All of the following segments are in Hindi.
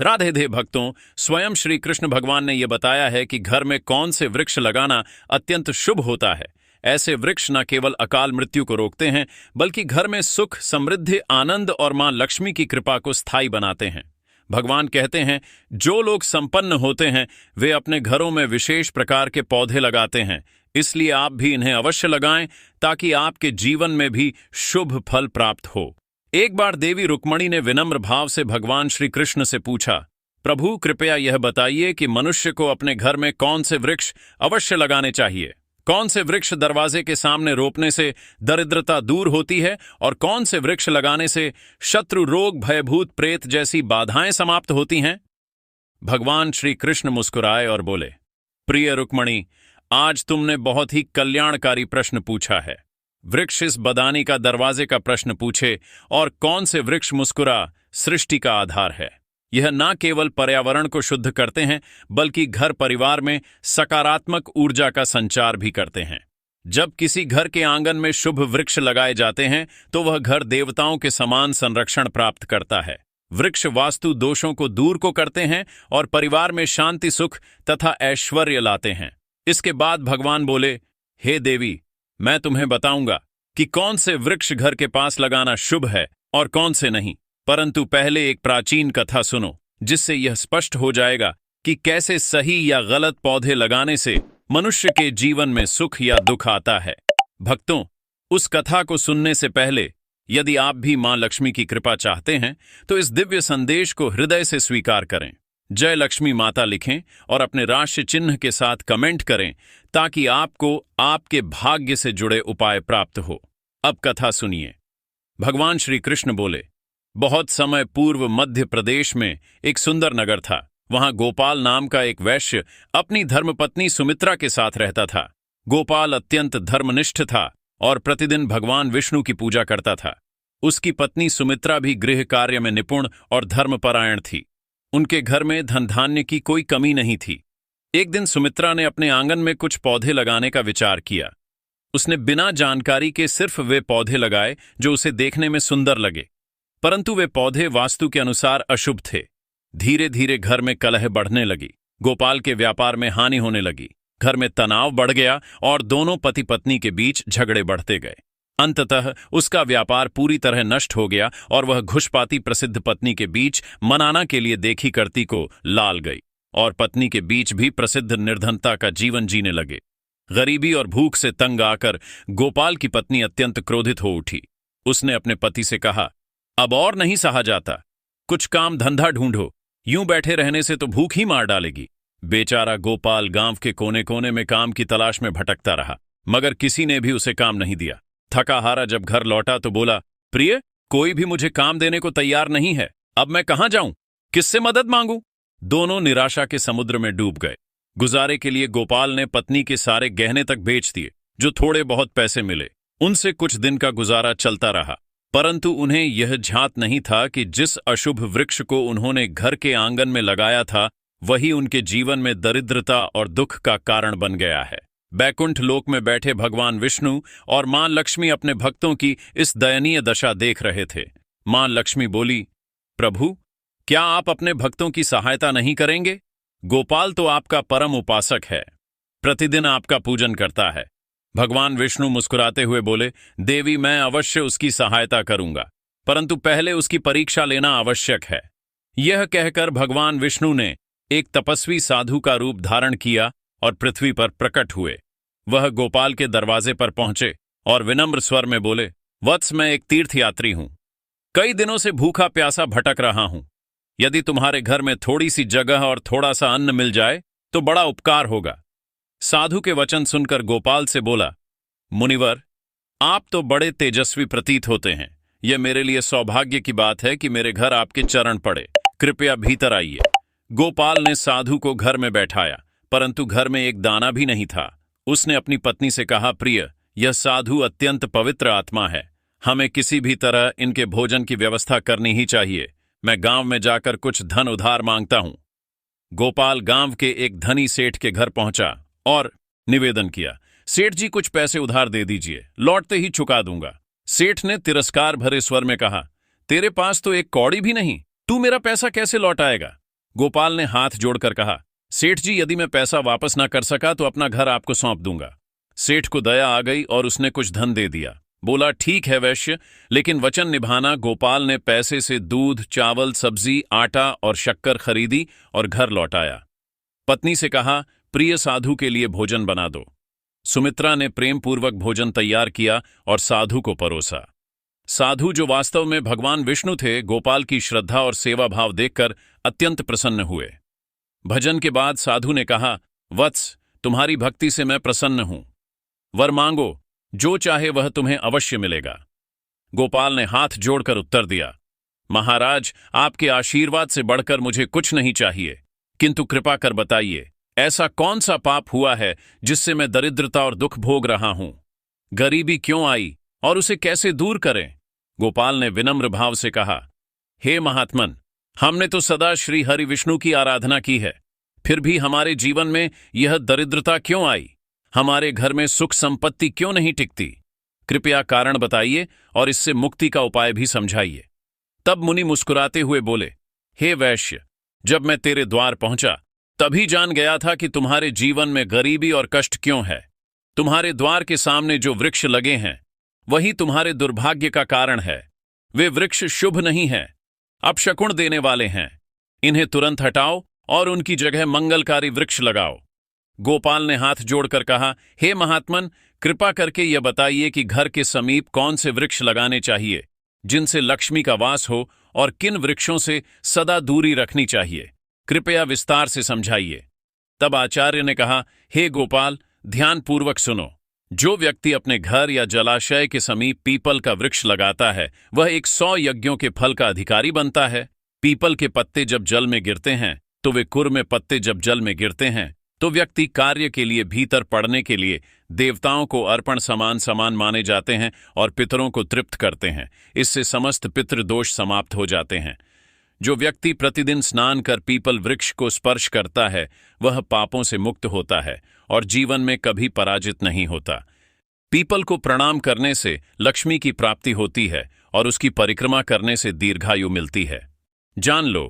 राधे दे भक्तों, स्वयं श्री कृष्ण भगवान ने यह बताया है कि घर में कौन से वृक्ष लगाना अत्यंत शुभ होता है। ऐसे वृक्ष न केवल अकाल मृत्यु को रोकते हैं, बल्कि घर में सुख, समृद्धि, आनंद और मां लक्ष्मी की कृपा को स्थायी बनाते हैं। भगवान कहते हैं, जो लोग संपन्न होते हैं वे अपने घरों में विशेष प्रकार के पौधे लगाते हैं, इसलिए आप भी इन्हें अवश्य लगाएं ताकि आपके जीवन में भी शुभ फल प्राप्त हो। एक बार देवी रुक्मणी ने विनम्र भाव से भगवान श्री कृष्ण से पूछा, प्रभु कृपया यह बताइए कि मनुष्य को अपने घर में कौन से वृक्ष अवश्य लगाने चाहिए। कौन से वृक्ष दरवाजे के सामने रोपने से दरिद्रता दूर होती है और कौन से वृक्ष लगाने से शत्रु, रोग, भयभूत, प्रेत जैसी बाधाएं समाप्त होती हैं। भगवान श्री कृष्ण मुस्कुराए और बोले, प्रिय रुक्मणी, आज तुमने बहुत ही कल्याणकारी प्रश्न पूछा है। वृक्ष इस बदानी का दरवाजे का प्रश्न पूछे और कौन से वृक्ष मुस्कुरा सृष्टि का आधार है। यह न केवल पर्यावरण को शुद्ध करते हैं बल्कि घर परिवार में सकारात्मक ऊर्जा का संचार भी करते हैं। जब किसी घर के आंगन में शुभ वृक्ष लगाए जाते हैं तो वह घर देवताओं के समान संरक्षण प्राप्त करता है। वृक्ष वास्तु दोषों को दूर को करते हैं और परिवार में शांति, सुख तथा ऐश्वर्य लाते हैं। इसके बाद भगवान बोले, हे देवी, मैं तुम्हें बताऊंगा कि कौन से वृक्ष घर के पास लगाना शुभ है और कौन से नहीं। परंतु पहले एक प्राचीन कथा सुनो, जिससे यह स्पष्ट हो जाएगा कि कैसे सही या गलत पौधे लगाने से मनुष्य के जीवन में सुख या दुख आता है। भक्तों, उस कथा को सुनने से पहले यदि आप भी मां लक्ष्मी की कृपा चाहते हैं तो इस दिव्य संदेश को हृदय से स्वीकार करें। जय लक्ष्मी माता लिखें और अपने राशि चिन्ह के साथ कमेंट करें ताकि आपको आपके भाग्य से जुड़े उपाय प्राप्त हो। अब कथा सुनिए। भगवान श्री कृष्ण बोले, बहुत समय पूर्व मध्य प्रदेश में एक सुंदर नगर था। वहां गोपाल नाम का एक वैश्य अपनी धर्मपत्नी सुमित्रा के साथ रहता था। गोपाल अत्यंत धर्मनिष्ठ था और प्रतिदिन भगवान विष्णु की पूजा करता था। उसकी पत्नी सुमित्रा भी गृह कार्य में निपुण और धर्मपरायण थी। उनके घर में धन धान्य की कोई कमी नहीं थी। एक दिन सुमित्रा ने अपने आंगन में कुछ पौधे लगाने का विचार किया। उसने बिना जानकारी के सिर्फ वे पौधे लगाए जो उसे देखने में सुंदर लगे, परंतु वे पौधे वास्तु के अनुसार अशुभ थे। धीरे धीरे घर में कलह बढ़ने लगी। गोपाल के व्यापार में हानि होने लगी। घर में तनाव बढ़ गया और दोनों पति पत्नी के बीच झगड़े बढ़ते गए। अंततः उसका व्यापार पूरी तरह नष्ट हो गया और वह घुसपाती प्रसिद्ध पत्नी के बीच मनाना के लिए देखी करती को लाल गई और पत्नी के बीच भी प्रसिद्ध निर्धनता का जीवन जीने लगे। गरीबी और भूख से तंग आकर गोपाल की पत्नी अत्यंत क्रोधित हो उठी। उसने अपने पति से कहा, अब और नहीं सहा जाता, कुछ काम धंधा ढूंढो, यूं बैठे रहने से तो भूख ही मार डालेगी। बेचारा गोपाल गांव के कोने कोने में काम की तलाश में भटकता रहा, मगर किसी ने भी उसे काम नहीं दिया। थका हारा जब घर लौटा तो बोला, प्रिय, कोई भी मुझे काम देने को तैयार नहीं है। अब मैं कहां जाऊं, किससे मदद मांगूं? दोनों निराशा के समुद्र में डूब गए। गुजारे के लिए गोपाल ने पत्नी के सारे गहने तक बेच दिए, जो थोड़े बहुत पैसे मिले। उनसे कुछ दिन का गुजारा चलता रहा, परंतु उन्हें यह झांत नहीं था कि जिस अशुभ वृक्ष को उन्होंने घर के आंगन में लगाया था वही उनके जीवन में दरिद्रता और दुख का कारण बन गया है। बैकुंठ लोक में बैठे भगवान विष्णु और मां लक्ष्मी अपने भक्तों की इस दयनीय दशा देख रहे थे। मां लक्ष्मी बोली, प्रभु, क्या आप अपने भक्तों की सहायता नहीं करेंगे? गोपाल तो आपका परम उपासक है, प्रतिदिन आपका पूजन करता है। भगवान विष्णु मुस्कुराते हुए बोले, देवी, मैं अवश्य उसकी सहायता करूंगा, परंतु पहले उसकी परीक्षा लेना आवश्यक है। यह कहकर भगवान विष्णु ने एक तपस्वी साधु का रूप धारण किया और पृथ्वी पर प्रकट हुए। वह गोपाल के दरवाजे पर पहुंचे और विनम्र स्वर में बोले, वत्स, मैं एक तीर्थयात्री हूं। कई दिनों से भूखा प्यासा भटक रहा हूं। यदि तुम्हारे घर में थोड़ी सी जगह और थोड़ा सा अन्न मिल जाए तो बड़ा उपकार होगा। साधु के वचन सुनकर गोपाल से बोला, मुनिवर, आप तो बड़े तेजस्वी प्रतीत होते हैं। यह मेरे लिए सौभाग्य की बात है कि मेरे घर आपके चरण पड़े। कृपया भीतर आइए। गोपाल ने साधु को घर में बैठाया, परंतु घर में एक दाना भी नहीं था। उसने अपनी पत्नी से कहा, प्रिय, यह साधु अत्यंत पवित्र आत्मा है, हमें किसी भी तरह इनके भोजन की व्यवस्था करनी ही चाहिए। मैं गांव में जाकर कुछ धन उधार मांगता हूं। गोपाल गांव के एक धनी सेठ के घर पहुंचा और निवेदन किया, सेठ जी, कुछ पैसे उधार दे दीजिए, लौटते ही चुका दूंगा। सेठ ने तिरस्कार भरे स्वर में कहा, तेरे पास तो एक कौड़ी भी नहीं, तू मेरा पैसा कैसे लौटाएगा? गोपाल ने हाथ जोड़कर कहा, सेठ जी, यदि मैं पैसा वापस ना कर सका तो अपना घर आपको सौंप दूंगा। सेठ को दया आ गई और उसने कुछ धन दे दिया। बोला, ठीक है वैश्य, लेकिन वचन निभाना। गोपाल ने पैसे से दूध, चावल, सब्जी, आटा और शक्कर खरीदी और घर लौटाया। पत्नी से कहा, प्रिय साधु के लिए भोजन बना दो। सुमित्रा ने प्रेम पूर्वक भोजन तैयार किया और साधु को परोसा। साधु, जो वास्तव में भगवान विष्णु थे, गोपाल की श्रद्धा और सेवा भाव देखकर अत्यंत प्रसन्न हुए। भजन के बाद साधु ने कहा, वत्स, तुम्हारी भक्ति से मैं प्रसन्न हूं। वर मांगो, जो चाहे वह तुम्हें अवश्य मिलेगा। गोपाल ने हाथ जोड़कर उत्तर दिया, महाराज, आपके आशीर्वाद से बढ़कर मुझे कुछ नहीं चाहिए, किंतु कृपा कर बताइए, ऐसा कौन सा पाप हुआ है जिससे मैं दरिद्रता और दुख भोग रहा हूं? गरीबी क्यों आई और उसे कैसे दूर करें? गोपाल ने विनम्र भाव से कहा, हे महात्मन, हमने तो सदा श्री हरि विष्णु की आराधना की है, फिर भी हमारे जीवन में यह दरिद्रता क्यों आई? हमारे घर में सुख संपत्ति क्यों नहीं टिकती? कृपया कारण बताइए और इससे मुक्ति का उपाय भी समझाइए। तब मुनि मुस्कुराते हुए बोले, हे वैश्य, जब मैं तेरे द्वार पहुंचा तभी जान गया था कि तुम्हारे जीवन में गरीबी और कष्ट क्यों है। तुम्हारे द्वार के सामने जो वृक्ष लगे हैं वही तुम्हारे दुर्भाग्य का कारण है। वे वृक्ष शुभ नहीं हैं, अपशकुन देने वाले हैं। इन्हें तुरंत हटाओ और उनकी जगह मंगलकारी वृक्ष लगाओ। गोपाल ने हाथ जोड़कर कहा, हे महात्मन, कृपा करके यह बताइए कि घर के समीप कौन से वृक्ष लगाने चाहिए जिनसे लक्ष्मी का वास हो, और किन वृक्षों से सदा दूरी रखनी चाहिए। कृपया विस्तार से समझाइए। तब आचार्य ने कहा, हे गोपाल, ध्यानपूर्वक सुनो। जो व्यक्ति अपने घर या जलाशय के समीप पीपल का वृक्ष लगाता है वह 100 यज्ञों के फल का अधिकारी बनता है। पीपल के पत्ते जब जल में गिरते हैं तो वे कुर में पत्ते जब जल में गिरते हैं तो व्यक्ति कार्य के लिए भीतर पड़ने के लिए देवताओं को अर्पण समान समान माने जाते हैं और पितरों को तृप्त करते हैं। इससे समस्त पितृदोष समाप्त हो जाते हैं। जो व्यक्ति प्रतिदिन स्नान कर पीपल वृक्ष को स्पर्श करता है वह पापों से मुक्त होता है और जीवन में कभी पराजित नहीं होता। पीपल को प्रणाम करने से लक्ष्मी की प्राप्ति होती है और उसकी परिक्रमा करने से दीर्घायु मिलती है। जान लो,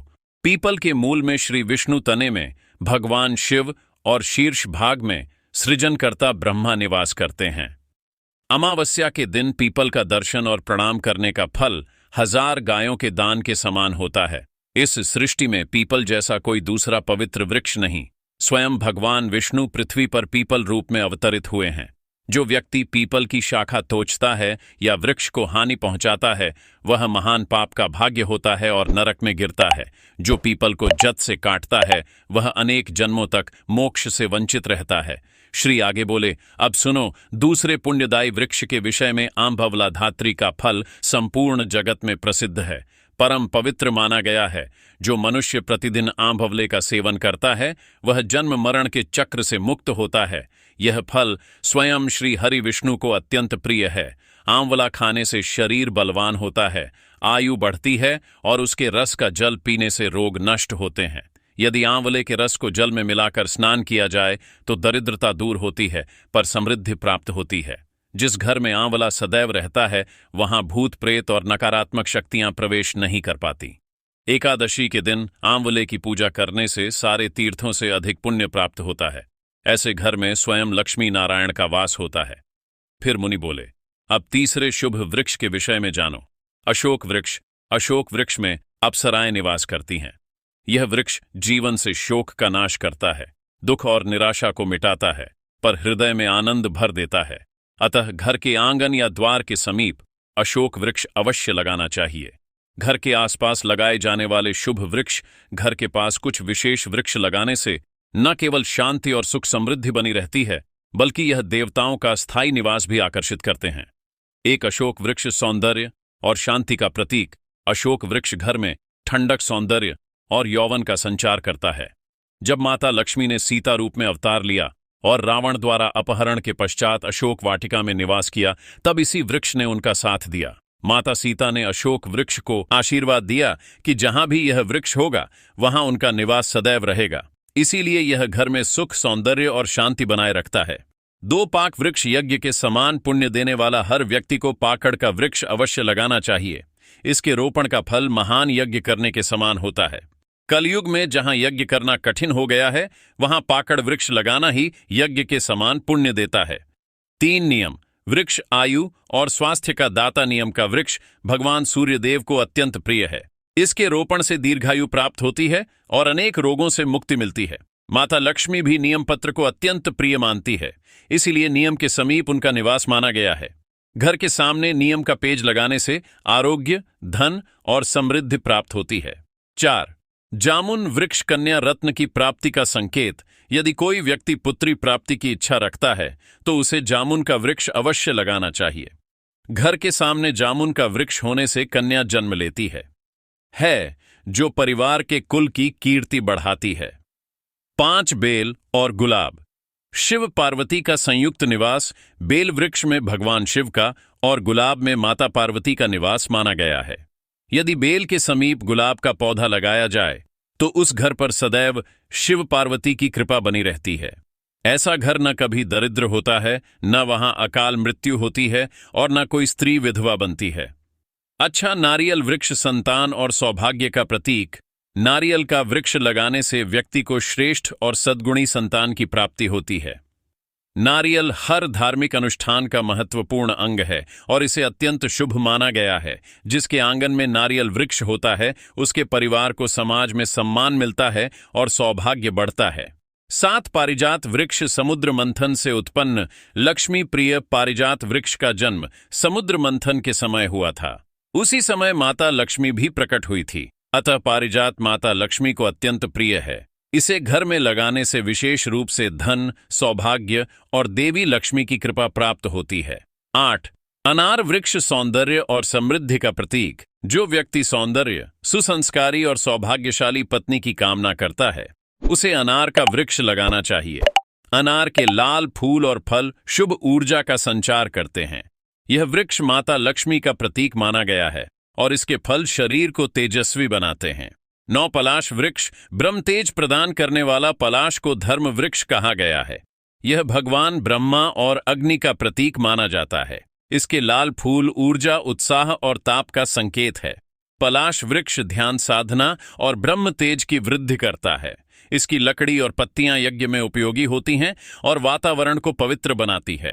पीपल के मूल में श्री विष्णु, तने में भगवान शिव और शीर्ष भाग में सृजनकर्ता ब्रह्मा निवास करते हैं। अमावस्या के दिन पीपल का दर्शन और प्रणाम करने का फल 1000 गायों के दान के समान होता है। इस सृष्टि में पीपल जैसा कोई दूसरा पवित्र वृक्ष नहीं। स्वयं भगवान विष्णु पृथ्वी पर पीपल रूप में अवतरित हुए हैं। जो व्यक्ति पीपल की शाखा तोड़ता है या वृक्ष को हानि पहुंचाता है वह महान पाप का भाग्य होता है और नरक में गिरता है। जो पीपल को जद से काटता है वह अनेक जन्मों तक मोक्ष से वंचित रहता है। श्री आगे बोले, अब सुनो, दूसरे पुण्यदायी वृक्ष के विषय में आंबवला धात्री का फल संपूर्ण जगत में प्रसिद्ध है, परम पवित्र माना गया है। जो मनुष्य प्रतिदिन आंबवले का सेवन करता है वह जन्म मरण के चक्र से मुक्त होता है। यह फल स्वयं श्री हरि विष्णु को अत्यंत प्रिय है। आंवला खाने से शरीर बलवान होता है, आयु बढ़ती है और उसके रस का जल पीने से रोग नष्ट होते हैं। यदि आंवले के रस को जल में मिलाकर स्नान किया जाए तो दरिद्रता दूर होती है पर समृद्धि प्राप्त होती है। जिस घर में आंवला सदैव रहता है वहां भूत प्रेत और नकारात्मक शक्तियां प्रवेश नहीं कर पाती। एकादशी के दिन आंवले की पूजा करने से सारे तीर्थों से अधिक पुण्य प्राप्त होता है। ऐसे घर में स्वयं लक्ष्मी नारायण का वास होता है। फिर मुनि बोले, अब तीसरे शुभ वृक्ष के विषय में जानो। अशोक वृक्ष। अशोक वृक्ष में अप्सराएं निवास करती हैं। यह वृक्ष जीवन से शोक का नाश करता है, दुख और निराशा को मिटाता है, पर हृदय में आनंद भर देता है। अतः घर के आंगन या द्वार के समीप अशोक वृक्ष अवश्य लगाना चाहिए। घर के आसपास लगाए जाने वाले शुभ वृक्ष, घर के पास कुछ विशेष वृक्ष लगाने से न केवल शांति और सुख समृद्धि बनी रहती है बल्कि यह देवताओं का स्थायी निवास भी आकर्षित करते हैं। एक अशोक वृक्ष सौंदर्य और शांति का प्रतीक। अशोक वृक्ष घर में ठंडक, सौंदर्य और यौवन का संचार करता है। जब माता लक्ष्मी ने सीता रूप में अवतार लिया और रावण द्वारा अपहरण के पश्चात अशोक वाटिका में निवास किया तब इसी वृक्ष ने उनका साथ दिया। माता सीता ने अशोक वृक्ष को आशीर्वाद दिया कि जहां भी यह वृक्ष होगा वहां उनका निवास सदैव रहेगा। इसीलिए यह घर में सुख, सौंदर्य और शांति बनाए रखता है। 2 पाक वृक्ष यज्ञ के समान पुण्य देने वाला हर व्यक्ति को पाकड़ का वृक्ष अवश्य लगाना चाहिए। इसके रोपण का फल महान यज्ञ करने के समान होता है। कलयुग में जहां यज्ञ करना कठिन हो गया है, वहां पाकड़ वृक्ष लगाना ही यज्ञ के समान पुण्य देता है। 3 नियम। वृक्ष आयु और स्वास्थ्य का दाता नियम का वृक्ष भगवान सूर्यदेव को अत्यंत प्रिय है। इसके रोपण से दीर्घायु प्राप्त होती है और अनेक रोगों से मुक्ति मिलती है। माता लक्ष्मी भी नियम पत्र को अत्यंत प्रिय मानती है, इसीलिए नियम के समीप उनका निवास माना गया है। घर के सामने नियम का पेज लगाने से आरोग्य, धन और समृद्धि प्राप्त होती है। 4. जामुन वृक्ष कन्या रत्न की प्राप्ति का संकेत। यदि कोई व्यक्ति पुत्री प्राप्ति की इच्छा रखता है तो उसे जामुन का वृक्ष अवश्य लगाना चाहिए। घर के सामने जामुन का वृक्ष होने से कन्या जन्म लेती है जो परिवार के कुल की कीर्ति बढ़ाती है। 5. बेल और गुलाब। शिव पार्वती का संयुक्त निवास बेल वृक्ष में भगवान शिव का और गुलाब में माता पार्वती का निवास माना गया है। यदि बेल के समीप गुलाब का पौधा लगाया जाए तो उस घर पर सदैव शिव पार्वती की कृपा बनी रहती है। ऐसा घर न कभी दरिद्र होता है, न वहां अकाल मृत्यु होती है और न कोई स्त्री विधवा बनती है। अच्छा नारियल वृक्ष संतान और सौभाग्य का प्रतीक। नारियल का वृक्ष लगाने से व्यक्ति को श्रेष्ठ और सद्गुणी संतान की प्राप्ति होती है। नारियल हर धार्मिक अनुष्ठान का महत्वपूर्ण अंग है और इसे अत्यंत शुभ माना गया है। जिसके आंगन में नारियल वृक्ष होता है उसके परिवार को समाज में सम्मान मिलता है और सौभाग्य बढ़ता है। 7. पारिजात वृक्ष। समुद्र मंथन से उत्पन्न लक्ष्मी प्रिय पारिजात वृक्ष का जन्म समुद्र मंथन के समय हुआ था। उसी समय माता लक्ष्मी भी प्रकट हुई थी, अतः पारिजात माता लक्ष्मी को अत्यंत प्रिय है। इसे घर में लगाने से विशेष रूप से धन, सौभाग्य और देवी लक्ष्मी की कृपा प्राप्त होती है। 8. अनार वृक्ष सौंदर्य और समृद्धि का प्रतीक। जो व्यक्ति सौंदर्य, सुसंस्कारी और सौभाग्यशाली पत्नी की कामना करता है उसे अनार का वृक्ष लगाना चाहिए। अनार के लाल फूल और फल शुभ ऊर्जा का संचार करते हैं। यह वृक्ष माता लक्ष्मी का प्रतीक माना गया है और इसके फल शरीर को तेजस्वी बनाते हैं। 9. पलाश वृक्ष। ब्रह्म तेज प्रदान करने वाला पलाश को धर्म वृक्ष कहा गया है। यह भगवान ब्रह्मा और अग्नि का प्रतीक माना जाता है। इसके लाल फूल ऊर्जा, उत्साह और ताप का संकेत है। पलाश वृक्ष ध्यान साधना और ब्रह्म तेज की वृद्धि करता है। इसकी लकड़ी और पत्तियां यज्ञ में उपयोगी होती हैं और वातावरण को पवित्र बनाती है।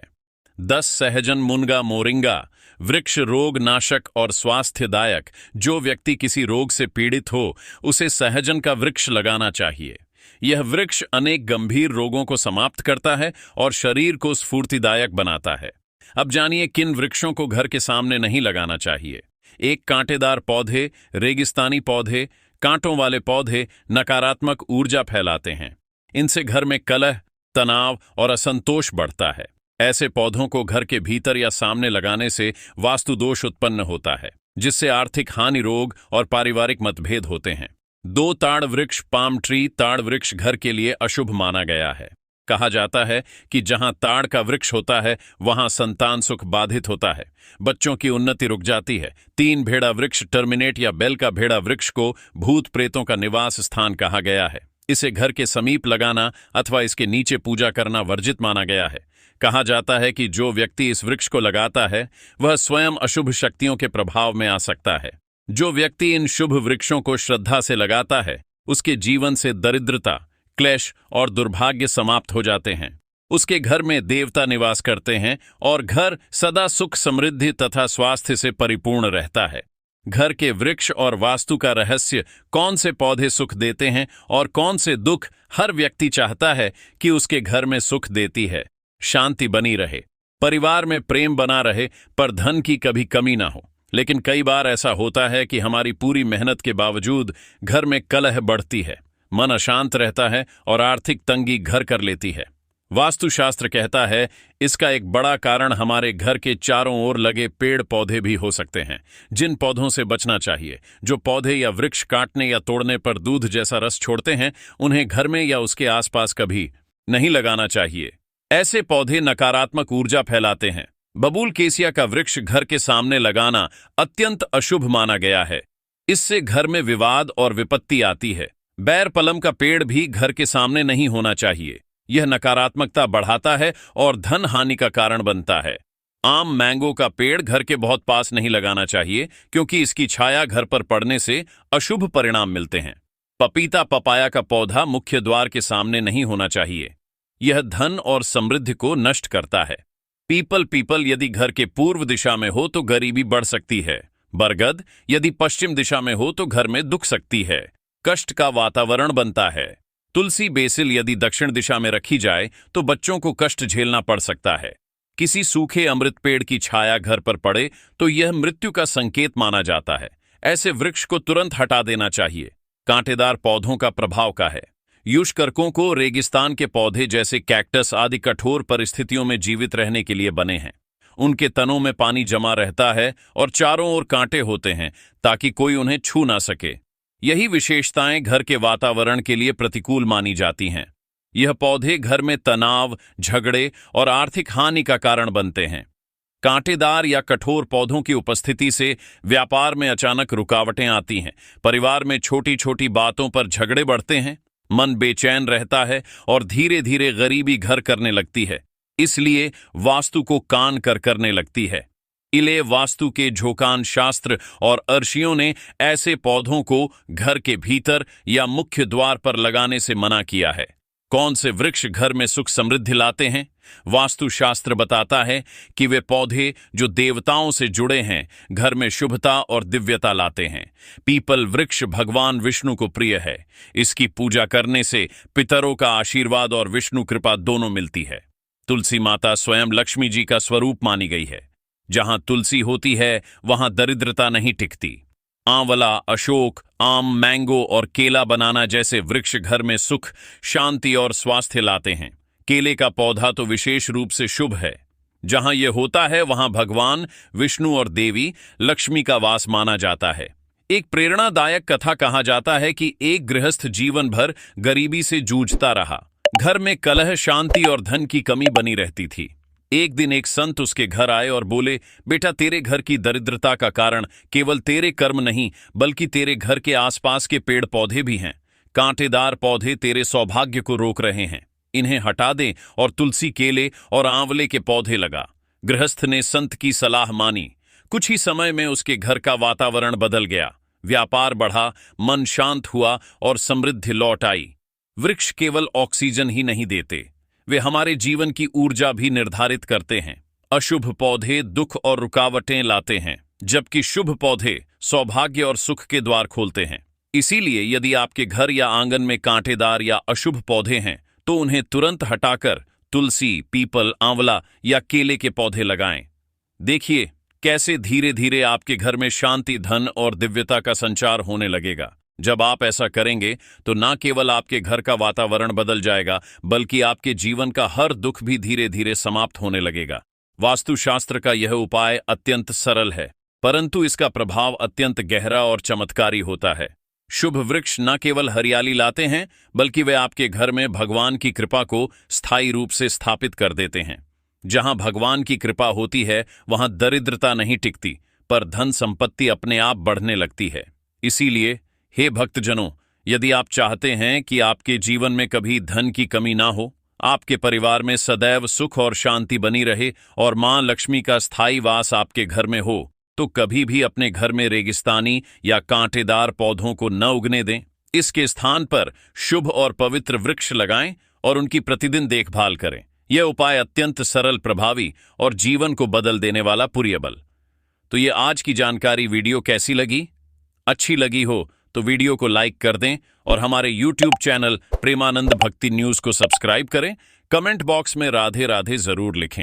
10. सहजन मुनगा मोरिंगा वृक्ष रोग नाशक और स्वास्थ्यदायक। जो व्यक्ति किसी रोग से पीड़ित हो उसे सहजन का वृक्ष लगाना चाहिए। यह वृक्ष अनेक गंभीर रोगों को समाप्त करता है और शरीर को स्फूर्तिदायक बनाता है। अब जानिए किन वृक्षों को घर के सामने नहीं लगाना चाहिए। 1. कांटेदार पौधे। रेगिस्तानी पौधे, कांटों वाले पौधे नकारात्मक ऊर्जा फैलाते हैं। इनसे घर में कलह, तनाव और असंतोष बढ़ता है। ऐसे पौधों को घर के भीतर या सामने लगाने से वास्तु दोष उत्पन्न होता है, जिससे आर्थिक हानि, रोग और पारिवारिक मतभेद होते हैं। 2. ताड़ वृक्ष पाम ट्री। ताड़ वृक्ष घर के लिए अशुभ माना गया है। कहा जाता है कि जहां ताड़ का वृक्ष होता है वहां संतान सुख बाधित होता है, बच्चों की उन्नति रुक जाती है। 3. भेड़ा वृक्ष। टर्मिनेट या बेल का भेड़ा वृक्ष को भूत प्रेतों का निवास स्थान कहा गया है। इसे घर के समीप लगाना अथवा इसके नीचे पूजा करना वर्जित माना गया है। कहा जाता है कि जो व्यक्ति इस वृक्ष को लगाता है वह स्वयं अशुभ शक्तियों के प्रभाव में आ सकता है। जो व्यक्ति इन शुभ वृक्षों को श्रद्धा से लगाता है उसके जीवन से दरिद्रता, क्लेश और दुर्भाग्य समाप्त हो जाते हैं। उसके घर में देवता निवास करते हैं और घर सदा सुख, समृद्धि तथा स्वास्थ्य से परिपूर्ण रहता है। घर के वृक्ष और वास्तु का रहस्य, कौन से पौधे सुख देते हैं और कौन से दुख। हर व्यक्ति चाहता है कि उसके घर में सुख देती है, शांति बनी रहे, परिवार में प्रेम बना रहे, पर धन की कभी कमी ना हो। लेकिन कई बार ऐसा होता है कि हमारी पूरी मेहनत के बावजूद घर में कलह बढ़ती है, मन अशांत रहता है और आर्थिक तंगी घर कर लेती है। वास्तुशास्त्र कहता है इसका एक बड़ा कारण हमारे घर के चारों ओर लगे पेड़ पौधे भी हो सकते हैं, जिन पौधों से बचना चाहिए। जो पौधे या वृक्ष काटने या तोड़ने पर दूध जैसा रस छोड़ते हैं उन्हें घर में या उसके आसपास कभी नहीं लगाना चाहिए। ऐसे पौधे नकारात्मक ऊर्जा फैलाते हैं। बबूल केसिया का वृक्ष घर के सामने लगाना अत्यंत अशुभ माना गया है। इससे घर में विवाद और विपत्ति आती है। बैर पलम का पेड़ भी घर के सामने नहीं होना चाहिए। यह नकारात्मकता बढ़ाता है और धन हानि का कारण बनता है। आम मैंगो का पेड़ घर के बहुत पास नहीं लगाना चाहिए क्योंकि इसकी छाया घर पर पड़ने से अशुभ परिणाम मिलते हैं। पपीता पपाया का पौधा मुख्य द्वार के सामने नहीं होना चाहिए। यह धन और समृद्धि को नष्ट करता है। पीपल यदि घर के पूर्व दिशा में हो तो गरीबी बढ़ सकती है। बरगद यदि पश्चिम दिशा में हो तो घर में दुख सकती है, कष्ट का वातावरण बनता है। तुलसी बेसिल यदि दक्षिण दिशा में रखी जाए तो बच्चों को कष्ट झेलना पड़ सकता है। किसी सूखे अमृत पेड़ की छाया घर पर पड़े तो यह मृत्यु का संकेत माना जाता है। ऐसे वृक्ष को तुरंत हटा देना चाहिए। कांटेदार पौधों का प्रभाव का है। युष्कर्कों को रेगिस्तान के पौधे जैसे कैक्टस आदि कठोर परिस्थितियों में जीवित रहने के लिए बने हैं। उनके तनों में पानी जमा रहता है और चारों ओर कांटे होते हैं ताकि कोई उन्हें छू ना सके। यही विशेषताएं घर के वातावरण के लिए प्रतिकूल मानी जाती हैं। यह पौधे घर में तनाव, झगड़े और आर्थिक हानि का कारण बनते हैं। कांटेदार या कठोर पौधों की उपस्थिति से व्यापार में अचानक रुकावटें आती हैं। परिवार में छोटी छोटी बातों पर झगड़े बढ़ते हैं। मन बेचैन रहता है और धीरे धीरे गरीबी घर करने लगती है। इसलिए वास्तु को कान कर करने लगती है। इले वास्तु के झोकान शास्त्र और अर्शियों ने ऐसे पौधों को घर के भीतर या मुख्य द्वार पर लगाने से मना किया है। कौन से वृक्ष घर में सुख समृद्धि लाते हैं? वास्तुशास्त्र बताता है कि वे पौधे जो देवताओं से जुड़े हैं घर में शुभता और दिव्यता लाते हैं। पीपल वृक्ष भगवान विष्णु को प्रिय है। इसकी पूजा करने से पितरों का आशीर्वाद और विष्णु कृपा दोनों मिलती है। तुलसी माता स्वयं लक्ष्मी जी का स्वरूप मानी गई है। जहां तुलसी होती है वहां दरिद्रता नहीं टिकती। आंवला, अशोक, आम, मैंगो और केला बनाना जैसे वृक्ष घर में सुख, शांति और स्वास्थ्य लाते हैं। केले का पौधा तो विशेष रूप से शुभ है। जहां यह होता है वहां भगवान विष्णु और देवी लक्ष्मी का वास माना जाता है। एक प्रेरणादायक कथा कहा जाता है कि एक गृहस्थ जीवन भर गरीबी से जूझता रहा। घर में कलह, शांति और धन की कमी बनी रहती थी। एक दिन एक संत उसके घर आए और बोले, बेटा, तेरे घर की दरिद्रता का कारण केवल तेरे कर्म नहीं बल्कि तेरे घर के आसपास के पेड़ पौधे भी हैं। कांटेदार पौधे तेरे सौभाग्य को रोक रहे हैं। इन्हें हटा दे और तुलसी, केले और आंवले के पौधे लगा। गृहस्थ ने संत की सलाह मानी। कुछ ही समय में उसके घर का वातावरण बदल गया। व्यापार बढ़ा, मन शांत हुआ और समृद्धि लौट आई। वृक्ष केवल ऑक्सीजन ही नहीं देते, वे हमारे जीवन की ऊर्जा भी निर्धारित करते हैं। अशुभ पौधे दुख और रुकावटें लाते हैं, जबकि शुभ पौधे सौभाग्य और सुख के द्वार खोलते हैं। इसीलिए यदि आपके घर या आंगन में कांटेदार या अशुभ पौधे हैं तो उन्हें तुरंत हटाकर तुलसी, पीपल, आंवला या केले के पौधे लगाएं। देखिए कैसे धीरे धीरे आपके घर में शांति, धन और दिव्यता का संचार होने लगेगा। जब आप ऐसा करेंगे तो न केवल आपके घर का वातावरण बदल जाएगा बल्कि आपके जीवन का हर दुख भी धीरे धीरे समाप्त होने लगेगा। वास्तुशास्त्र का यह उपाय अत्यंत सरल है, परंतु इसका प्रभाव अत्यंत गहरा और चमत्कारी होता है। शुभ वृक्ष न केवल हरियाली लाते हैं बल्कि वे आपके घर में भगवान की कृपा को स्थायी रूप से स्थापित कर देते हैं। जहां भगवान की कृपा होती है वहां दरिद्रता नहीं टिकती, पर धन संपत्ति अपने आप बढ़ने लगती है। इसीलिए हे भक्तजनों, यदि आप चाहते हैं कि आपके जीवन में कभी धन की कमी ना हो, आपके परिवार में सदैव सुख और शांति बनी रहे और मां लक्ष्मी का स्थायी वास आपके घर में हो, तो कभी भी अपने घर में रेगिस्तानी या कांटेदार पौधों को न उगने दें। इसके स्थान पर शुभ और पवित्र वृक्ष लगाएं और उनकी प्रतिदिन देखभाल करें। यह उपाय अत्यंत सरल, प्रभावी और जीवन को बदल देने वाला पुर्यबल। तो ये आज की जानकारी वीडियो कैसी लगी? अच्छी लगी हो तो वीडियो को लाइक कर दें और हमारे YouTube चैनल प्रेमानंद भक्ति न्यूज को सब्सक्राइब करें। कमेंट बॉक्स में राधे राधे जरूर लिखें।